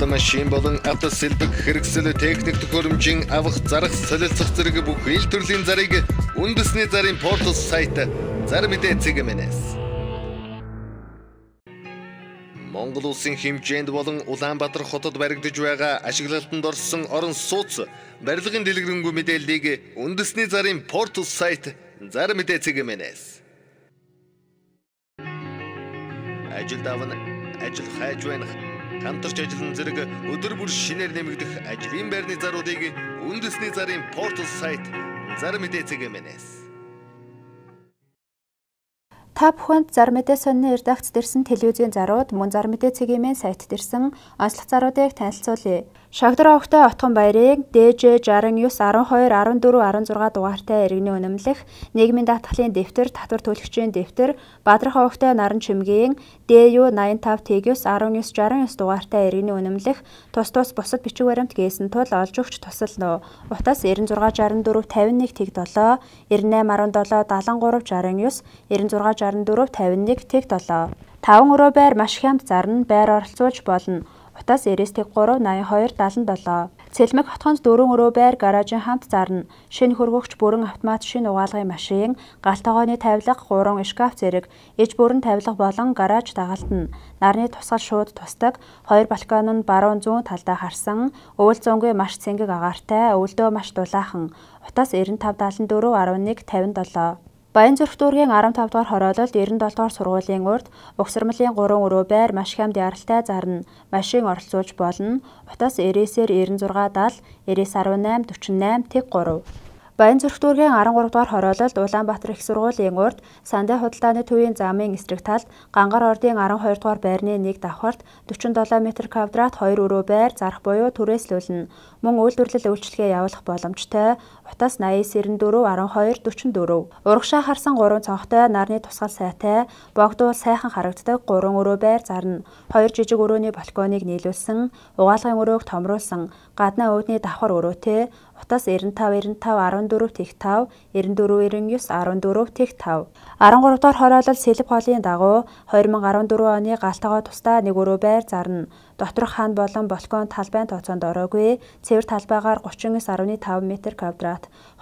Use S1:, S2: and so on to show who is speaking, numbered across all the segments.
S1: автомашин болон автосэлбэг хэрэгсэл техник төхөөрөмжийн авах зарах солилцох зэрэг бүх ил төрлийн зарыг үндэсний зарын портал сайт Зар мэдээ цэгмэнээс Монгол улсын хэмжээнд болон Улаанбаатар хотод баригдаж байгаа ашиглалтанд орсон орон сууц барилгын дэлгэрэнгүй мэдээллийг үндэсний зарын портал сайт Зар мэдээ цэгмэнээс ажил давна ажил хайж байна. Хамтарч ажиллан зэрэг өдөр бүр шинээр нэмэгдэх ажлын байрны заруудыг үндэсний зарын портал сайт Зар мэдээ цэгмэнээс
S2: Та бүхэнд Зар мэдээ сонины редакцид ирсэн телевизийн зарууд мөн Зар мэдээ цэгийн сайтд ирсэн онцлог заруудыг танилцуулъя. Шагдар овогтой отгон баярыг ДЖ 69 12 14 16 дугаартай иргэний үнэмлэх нийгмийн даатгалын дэвтэр татвар төлөгчийн дэвтэр Бадрах овогтой наран чимгийн ДЮ 85 Т9 19 69 дугаартай иргэний үнэмлэх тус бусад бичиг баримт гээсэн тул олж өгч тусална. Утас 96 64 51 тэг 7 98 17 73 69 96 64 51 тэг 7 5 өрөө байр маш хямд зарна байр оролцуулж болно. Утас 99 3 82 77 Цэлмэг хотгонд 4 өрөө байр гаражийн хамт зарна. Шинэ хөргөгч бүрэн автомат шинэ угаалгын машин, галт тогооны тавилга, 3 шкаф зэрэг иж бүрэн тавилга болон гараж дагалдана. Нарны тусгал шууд тусдаг. 2 балкон нь баруун зүүн талдаа харсан. Өвөл зөнгийн маш цэнгэг агаартай, өвөлдөө маш дулаахан. Утас 95 74 11 57 Баянзүрх дүүргийн 15 дугаар хороололд 97 дугаар сургуулийн урд угсармлын 3 өрөө байр маш хямд яралтай зарна. Машин оролцуулж болно. Утас 99-ээр 96 70 99 18 48 тэг 3 Баянзүрх дүүргийн 13 дугаар хороололд Улаанбаатар их сургуулийн урд Сандаа худалдааны төвийн замын эсрэг талд Гангар ордын 12 дугаар байрны 1 давхарт 47 м2 2 өрөө байр зарах буюу түрээслүүлнэ. Мөн үйлдвэрлэл үйлчлэгээ явуулах боломжтой. Утас 89 94 12 44 Урагшаа харсан 3 цонхтой нарны тусгал сайтай богдуул сайхан харагддаг 3 өрөө байр зарна. 2 жижиг өрөөний балконыг нийлүүлсэн, угаалгын өрөөг томруулсан, гаднаа үүдний давхар өрөөтэй. Утас 95 14 тэг 5 94 99 14 тэг 5 13 дугаар хороолол сэлб хоолын дагуу 2014 оны галтгоо тусдаа 1 өрөө байр зарна. Доторх хаан болон балкон талбайн тооцоонд ороогүй. Цэвэр талбайгаар 39.5 м2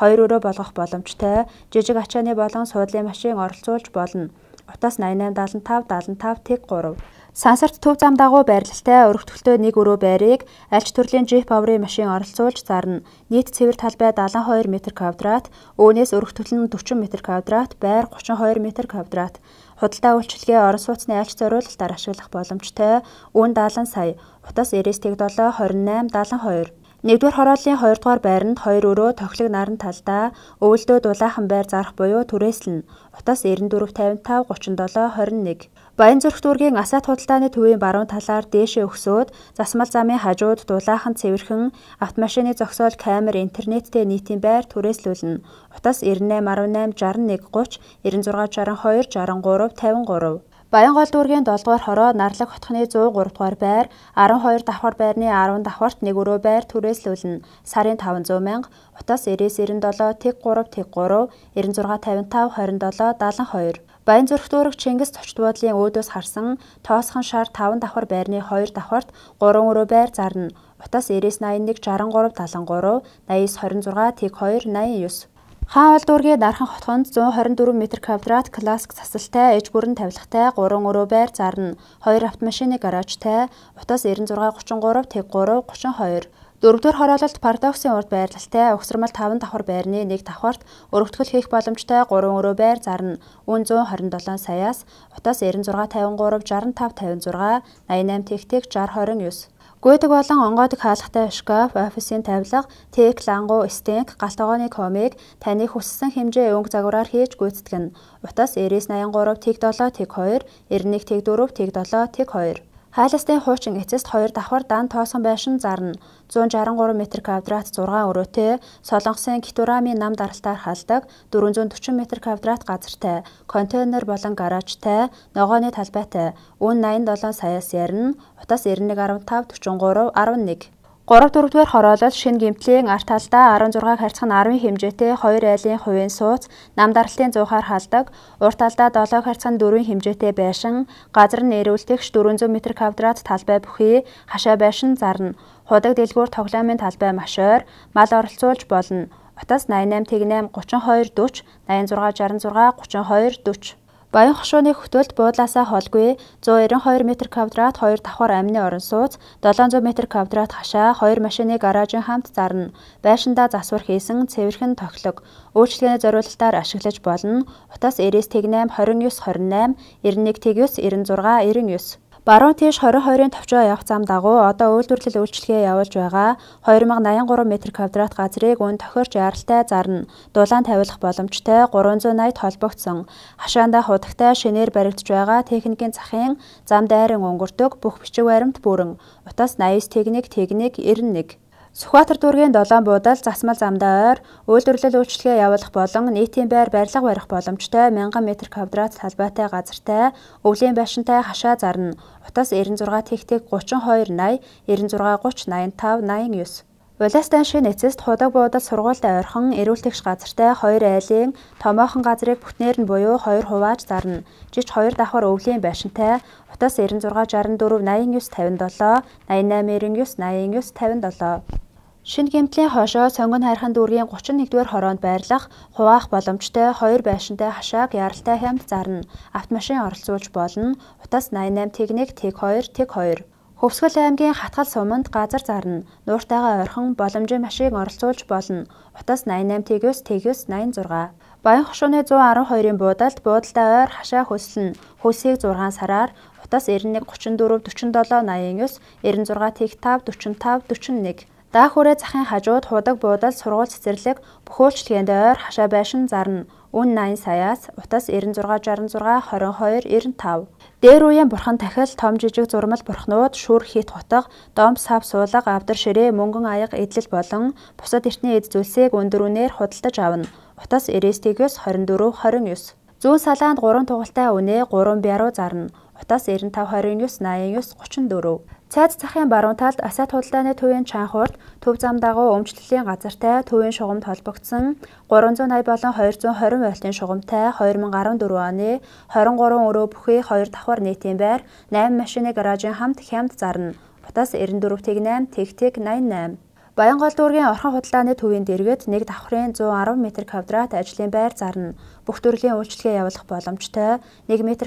S2: 2 өрөө болгох боломжтой. Жижиг ачааны болон суудлын машин оролцуулж болно. Утас 88 75 75 тэг 3 Сансарт төв зам дагуу байрлалтай өргөтгөлтөө 1 өрөө байрыг альч төрлийн джип аврын машин оролцуулж зарна. Нийт цэвэр талбай 72 м2, өөнөөс өргөтгөл нь 40 м2, байр 32 м2. Худалдаа үйлчилгээ орон сууцны альч зориулалтаар ашиглах боломжтой. Үүн 70 сая. Утас 99 7 28 72 Нэгдүгээр хорооллын 2 дугаар байранд 2 өрөө тохилог наран талдаа өвөлдөө дулаахан байр зарах буюу түрээслэн. Утас 94 55 37 21 Баянзүрх дүүргийн Асаат худалдааны төвийн баруун талаар дээшээ өгсөөд засмал замын хажууд дулаахан цэвэрхэн автомашины зогсоол камер интернеттэй нийтийн байр түрээслүүлнэ. Утас 98 18 61 30 96 62 63 53 Баянгол дүүргийн 7 дугаар хороо Нарлаг хотхны 103 дугаар байр 12 давхар байрны 10 давхарт 1 өрөө байр түрээслүүлнэ. Сарын 500 мянга. Утас 99 97 тэг 3 тэг 3 96 55 27 72 Баянзүрх дүүрэг Чингис зочд буудлын өөдөөс харсан тоосхон шар 5 давхар байрны 2 давхарт 3 өрөө байр зарна. Утас 99 81 63 73 89 26 тэг 2 89 Хаавал дүүргийн Дархан хотгонд 124 м2 классик засалтай иж бүрэн тавилгатай 3 өрөө байр зарна. 2 автомашины гаражтай. Утас 96 33 тэг 3 32 Дөрөвдүгээр хороололт парадоксын урд байрлалтай угсармал 5 давхар байрны 1 давхарт өргөтгөл хийх боломжтой 3 өрөө байр зарна. Үн 127 саяас. Утас 96 53 65 56 88 тэг 60 29 Гүйдэг болон онгойдог хаалгатай шкаф, офисын тавилга, тек, лангу, стенк, галт тогооны комиг таны хүссэн хэмжээ өнгө загвараар хийж гүйцэтгэнэ. Утас 99 83 тэг 7 тэг 2 91 тэг 4 тэг 7 тэг 2 Хайластын хуучин эцэст 2 давхар дан тоосон байшин зарна. 163 м2 6 өрөөтэй, Солонгосын Китурами нам даралтаар халдаг 440 м2 газартай, контейнер болон гаражтай, ногооны талбайтай, үн 87 саяас ярина. Утас 91 15 43 11 3-4 дугаар хороолол шинэ гэмтлийн арт талдаа 16-г харьцах нь 10 хэмжээтэй 2 айлын хувийн сууц, нам даралтын 100-аар халдаг, урт талдаа 7-г харьцах нь 4 хэмжээтэй байшин, газар нь эрүүлтэгч 400 м2 талбай бүхий, хашаа байшин зарна. Худаг дэлгүүр тоглоомын талбай маш ойр, мал оролцуулж болно. Утас 88 38 32 40 86 66 32 40. Баян хошууны хөтөлд буудлаасаа холгүй 192 м2 2 давхар амны орон сууц, 700 м2 хашаа, 2 машины гаражийн хамт зарна. Байшиндаа засвар хийсэн цэвэрхэн тоглог. Үйлчлэгээний зориулалтаар ашиглаж болно. Утас 98 29 28 91 тэгс 96 99. Баруун тийш 20-20-ын товчоо явах зам дагуу одоо үйлдвэрлэл үйлчилгээ явуулж байгаа 2083 м2 газрыг өн тохиорч яралтай зарна. Дулаан тавилах боломжтой 380 холбогдсон. Хашаандаа худагтай шинээр баригдж байгаа техникийн захын зам дайран өнгөрдөг бүх бичиг баримт бүрэн. Утас 89 техник 91. Сүхбаатар дүүргийн 7 буудал засмал замдаа ойр үйлдвэрлэл үйлчилгээ явуулах болон нийтийн байр барилга барих боломжтой 1000 м2 талбайтай газартай өвлийн байшинтай хашаа зарна. Утас 96 тэгтэг 32 80 96 30 85 89. Улаастан шинэ эцэст худаг буудал сургуультай ойрхон эрүүлтэгч газартай 2 айлын томоохон газрыг бүтнээр нь буюу 2 хувааж зарна. Жиж 2 давхар өвлийн байшинтай утас 96 64 89 57 88 99 89 57. Шинэ гэмтлийн хойшоо сонгон хайрхан дүүргийн 31-р хороонд байрлах хуваах боломжтой 2 байшинтай хашааг яралтай хамт зарна. Автомашин оролцуулж болно. Утас 88 тэгник тэг 2 тэг 2. Хөвсгөл аймгийн Хатгал суманд газар зарна. Нууртайгаа ойрхон боломжийн машин оролцуулж болно. Утас 88 тэгс тэгс 86. Баян хошууны 112-ын буудалд буудалтай ойр хашаа хөслөн. Хөлсийг 6 сараар утас 91 34 47 89 96 тэг 5 45 41. Даах хүрээ захын хажууд худаг буудал сургууль цэцэрлэг бүхөөлчлэгээнд ойр хашаа байшин зарна. Үн 80 саяас утас 96 66 22 95. Дээр үеийн бурхан тахил том жижиг зурмал бурхнууд шүр хит хутга, дом сав суулга авдар ширээ мөнгөн аяга эдлэл болон бусад эртний эд зүйлсийг өндөрүүнээр худалдаж авна. Утас 99 24 29. Зүүн салаанд 3 тугалтай үнэ 3 бяруу зарна. Утас 95 29 89 34. Цайз захын баруун талд асаат худалдааны төвийн чанхуурт төв зам дагуу өмчлөлийн газартай төвийн шугамд холбогдсон 380 болон 220 вольтын шугамтай 2014 оны 23 өрөө бүхий 2 давхар нийтийн байр 8 машины гаражийн хамт зарна. Утас 94 тэг 8 тэг 88. Баянгол дүүргийн орхон худалдааны төвийн дэргэд 1 давхрын 110 м2 ажлын байр зарна. Бүх төрлийн үйлчилгээ явуулах боломжтой 1 м2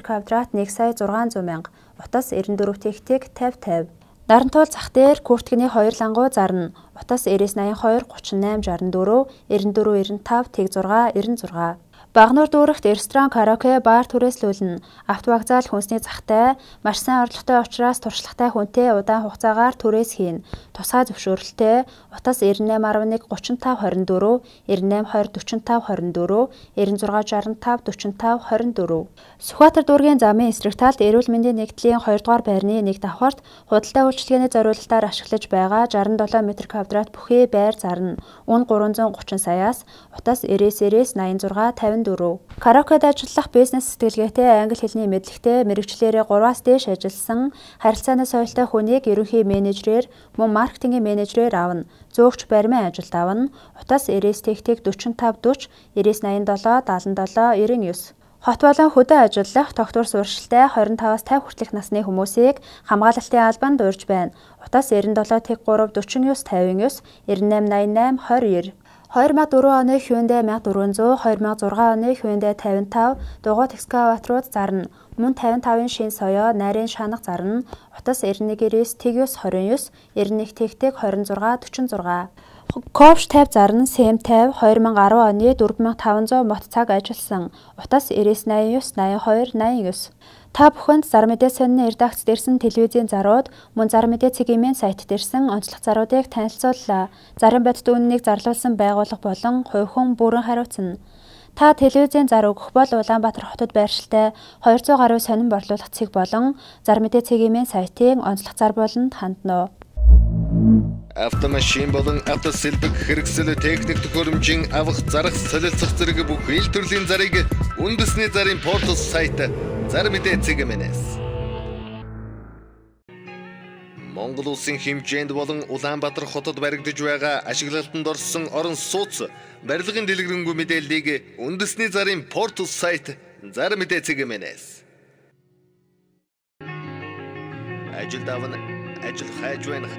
S2: 1 сая 600 мянга. Утас 94 тэг 50 50. Нарантуул зах дээр күртгэний 2 лангуу зарна. Утас 99 82 38 64 94 95 тэг 6 96. Багнуур дүүрэгт ресторан, караоке, бар түрээслүүлнэ. Автовокзал хүнсний захтай, маш сайн орлоготой учраас туршлагатай хүнтэй удаан хугацаагаар түрээс хийн. Тусгай зөвшөөрөлтэй утас 9811 35 24, 9820 45 24, 9665 45 24. Сүхбаатар дүүргийн замын эсрэг талд эрүүл мэндийн нэгдлийн 2 дугаар байрны 1 давхарт худалдаа үйлчилгээний зориулалтаар ашиглаж байгаа 67 м2 бүхий байр зарна. Үн 330 саяас утас 99 86 54. Караокед ажиллах бизнес сэтгэлгээтэй англи хэлний мэдлэгтэй мэргэжлэрээ 3-аас дээш ажилласан харилцааны соёлтой хүнийг ерөнхий менежерээр мөн маркетингийн менежерээр авна. Зөөгч баримын ажилд авна. Утас 99 тэг 45 40 99 87 77 99. Хот болон хөдөө ажиллах, тогтвор суурьшилтай 25-аас 50 хүртэлх насны хүмүүсийг хамгаалалтын албанд урьж байна. Утас 97 тэг 3 49 59 98 88 20. 2004 оны Hyundai 1400, 2006 оны Hyundai 55 дугуйт экскаваторууд зарна. Мөн 55-ын шин соёо, нарийн шанах зарна. Утас 91 тэгс 29, 91 тэгтэг 26 46. Ковш 50 зарна, Сэм 50 2010 оны 4500 мот цаг ажилласан. Утас 99 89 89. Та бүхэнд зар мэдээ сонины редакц дээрсэн телевизийн зарууд, мөн зар мэдээ цэгийн сайт дээрсэн онцлог заруудыг танилцууллаа. Зарим бодит үннийг зарлуулсан байгууллага болон хувь хүн бүрэн хариуцна. Та телевизийн зар өгөх бол Улаанбаатар хотод байршилтай 200 гаруй сонин борлуулах цэг болон зар мэдээ цэгийн сайтын онцлог зар болонд хандна.
S1: Автомашин болон автосэлбэг хэрэгсэл техник төхөөрөмжийн авах зарах солилцох зэрэг бүх ил төрлийн зарыг үндэсний зарын портал сайт Зар мэдээ цэгийн Монгол улсын хэмжээнд болон Улаанбаатар хотод баригдаж байгаа ашиглалтанд орсон орон сууц барилгын дэлгэрэнгүй мэдээллийг үндэсний зарын портал сайт Зар мэдээ цэгийн-ээс. Ажил давна, ажил хайж байна.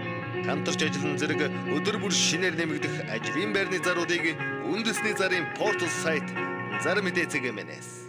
S1: Хамтарч ажиллан зэрэг өдөр бүр шинээр нэмэгдэх ажлын байрны заруудыг үндэсний зарын портал сайт Зар мэдээ цэгийн-ээс.